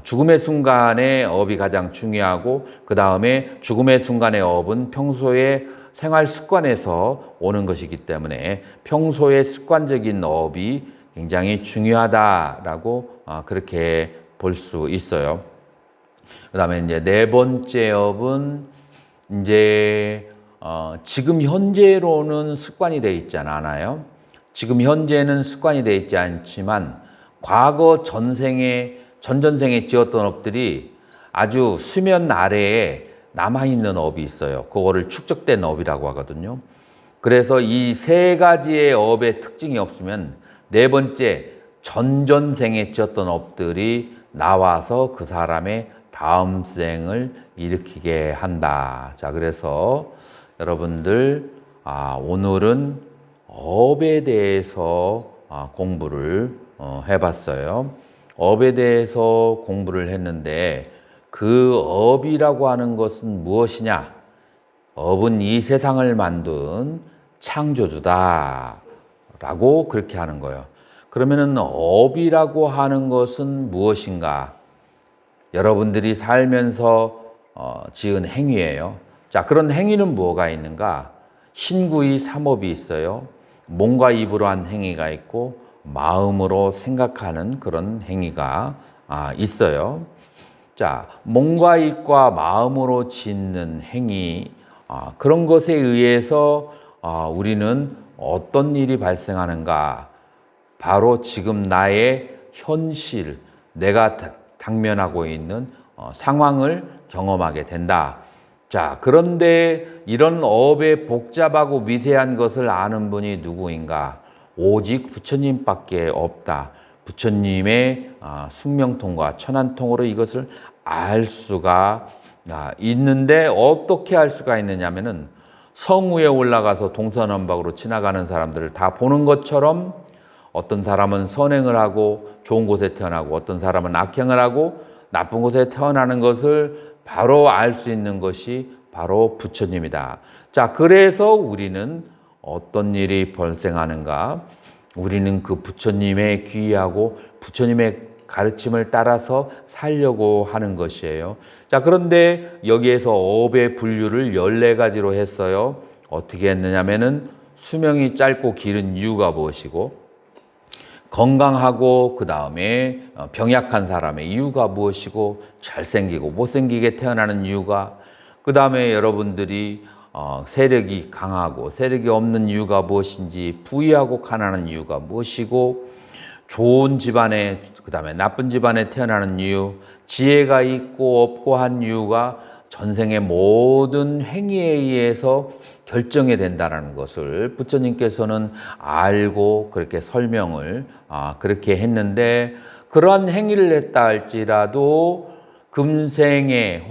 죽음의 순간의 업이 가장 중요하고 그 다음에 죽음의 순간의 업은 평소의 생활 습관에서 오는 것이기 때문에 평소의 습관적인 업이 굉장히 중요하다라고 그렇게 볼 수 있어요. 그 다음에 이제 네 번째 업은 이제 지금 현재로는 습관이 되어 있지 않아요. 지금 현재는 습관이 되어 있지 않지만 과거 전전생에 지었던 업들이 아주 수면 아래에 남아있는 업이 있어요. 그거를 축적된 업이라고 하거든요. 그래서 이 세 가지의 업의 특징이 없으면 네 번째 전전생에 지었던 업들이 나와서 그 사람의 다음 생을 일으키게 한다. 자, 그래서 여러분들 오늘은 업에 대해서 공부를 해봤어요. 업에 대해서 공부를 했는데 그 업이라고 하는 것은 무엇이냐? 업은 이 세상을 만든 창조주다 라고 그렇게 하는 거예요. 그러면은 업이라고 하는 것은 무엇인가? 여러분들이 살면서 지은 행위예요. 자, 그런 행위는 뭐가 있는가? 신구의 삼업이 있어요. 몸과 입으로 한 행위가 있고 마음으로 생각하는 그런 행위가 있어요. 자, 몸과 입과 마음으로 짓는 행위 그런 것에 의해서 우리는 어떤 일이 발생하는가? 바로 지금 나의 현실, 내가 당면하고 있는 상황을 경험하게 된다. 자, 그런데 이런 업의 복잡하고 미세한 것을 아는 분이 누구인가? 오직 부처님밖에 없다. 부처님의 숙명통과 천안통으로 이것을 알 수가 있는데 어떻게 알 수가 있느냐면은 성 위에 올라가서 동서남북으로 지나가는 사람들을 다 보는 것처럼 어떤 사람은 선행을 하고 좋은 곳에 태어나고 어떤 사람은 악행을 하고 나쁜 곳에 태어나는 것을 바로 알 수 있는 것이 바로 부처님이다. 자, 그래서 우리는 어떤 일이 발생하는가? 우리는 그 부처님의 귀하고 부처님의 가르침을 따라서 살려고 하는 것이에요. 자, 그런데 여기에서 업의 분류를 14가지로 했어요. 어떻게 했느냐면은 수명이 짧고 길은 이유가 무엇이고, 건강하고 그 다음에 병약한 사람의 이유가 무엇이고, 잘생기고 못생기게 태어나는 이유가, 그 다음에 여러분들이 세력이 강하고 세력이 없는 이유가 무엇인지, 부유하고 가난한 이유가 무엇이고, 좋은 집안에, 그 다음에 나쁜 집안에 태어나는 이유, 지혜가 있고 없고 한 이유가 전생의 모든 행위에 의해서 결정이 된다는 것을 부처님께서는 알고 그렇게 설명을 그렇게 했는데, 그러한 행위를 했다 할지라도 금생에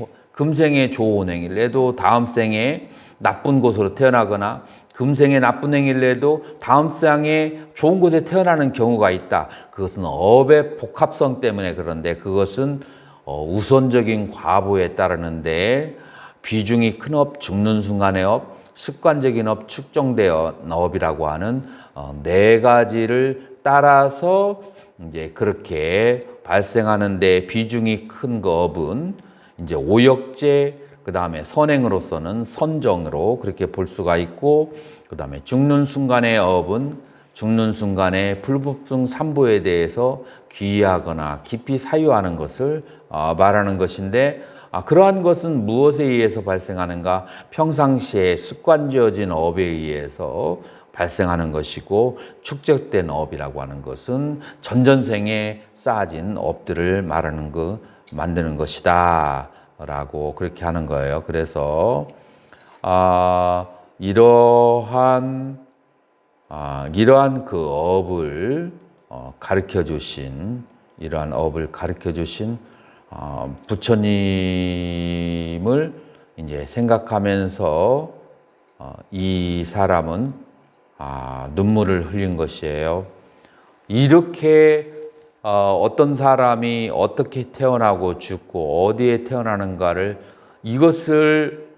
좋은 행위를 해도 다음 생에 나쁜 곳으로 태어나거나, 금생에 나쁜 행위를 해도 다음 생에 좋은 곳에 태어나는 경우가 있다. 그것은 업의 복합성 때문에 그런데, 그것은 우선적인 과보에 따르는데, 비중이 큰 업, 죽는 순간의 업, 습관적인 업, 축정되어 업이라고 하는 4가지를 따라서 이제 그렇게 발생하는데, 비중이 큰 업은 이제 오역제, 그 다음에 선행으로서는 선정으로 그렇게 볼 수가 있고, 그 다음에 죽는 순간의 업은 죽는 순간에 불법성 삼보에 대해서 귀의하거나 깊이 사유하는 것을 말하는 것인데, 그러한 것은 무엇에 의해서 발생하는가? 평상시에 습관지어진 업에 의해서 발생하는 것이고, 축적된 업이라고 하는 것은 전전생에 쌓아진 업들을 만드는 것이다 라고 그렇게 하는 거예요. 그래서 이러한 그 업을 가르쳐 주신, 이러한 업을 가르쳐 주신 부처님을 이제 생각하면서 이 사람은 눈물을 흘린 것이에요. 이렇게 어떤 사람이 어떻게 태어나고 죽고 어디에 태어나는가를, 이것을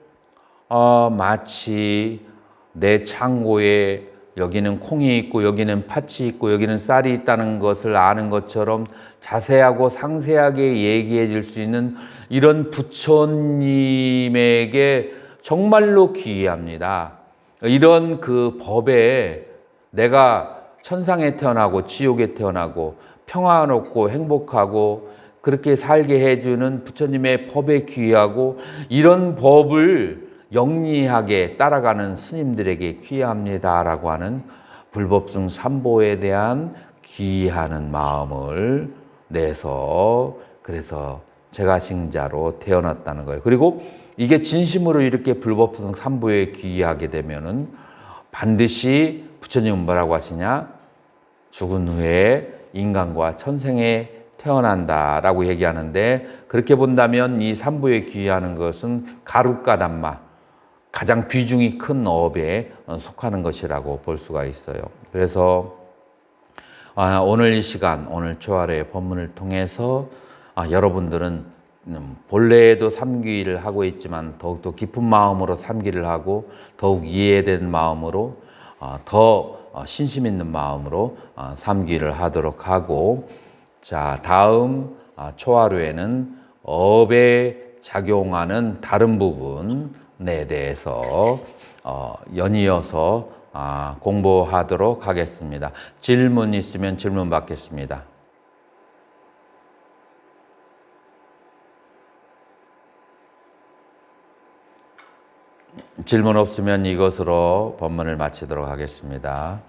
마치 내 창고에 여기는 콩이 있고 여기는 팥이 있고 여기는 쌀이 있다는 것을 아는 것처럼 자세하고 상세하게 얘기해 줄 수 있는 이런 부처님에게 정말로 귀의합니다. 이런 그 법에 내가 천상에 태어나고 지옥에 태어나고 평화롭고 행복하고 그렇게 살게 해주는 부처님의 법에 귀의하고, 이런 법을 영리하게 따라가는 스님들에게 귀의합니다라고 하는 불법승 삼보에 대한 귀의하는 마음을 내서, 그래서 제가승자로 태어났다는 거예요. 그리고 이게 진심으로 이렇게 불법승 삼보에 귀의하게 되면은 반드시 부처님은 뭐라고 하시냐? 죽은 후에 인간과 천생에 태어난다라고 얘기하는데, 그렇게 본다면 이 삼보에 귀의하는 것은 가루가 담마, 가장 비중이 큰 업에 속하는 것이라고 볼 수가 있어요. 그래서 오늘 이 시간, 오늘 초하루의 법문을 통해서 여러분들은 본래에도 삼귀를 하고 있지만 더욱더 깊은 마음으로 삼귀를 하고, 더욱 이해된 마음으로, 더 신심 있는 마음으로 삼귀를 하도록 하고, 자, 다음 초하루에는 업에 작용하는 다른 부분에 대해서 연이어서 공부하도록 하겠습니다. 질문 있으면 질문 받겠습니다. 질문 없으면 이것으로 법문을 마치도록 하겠습니다.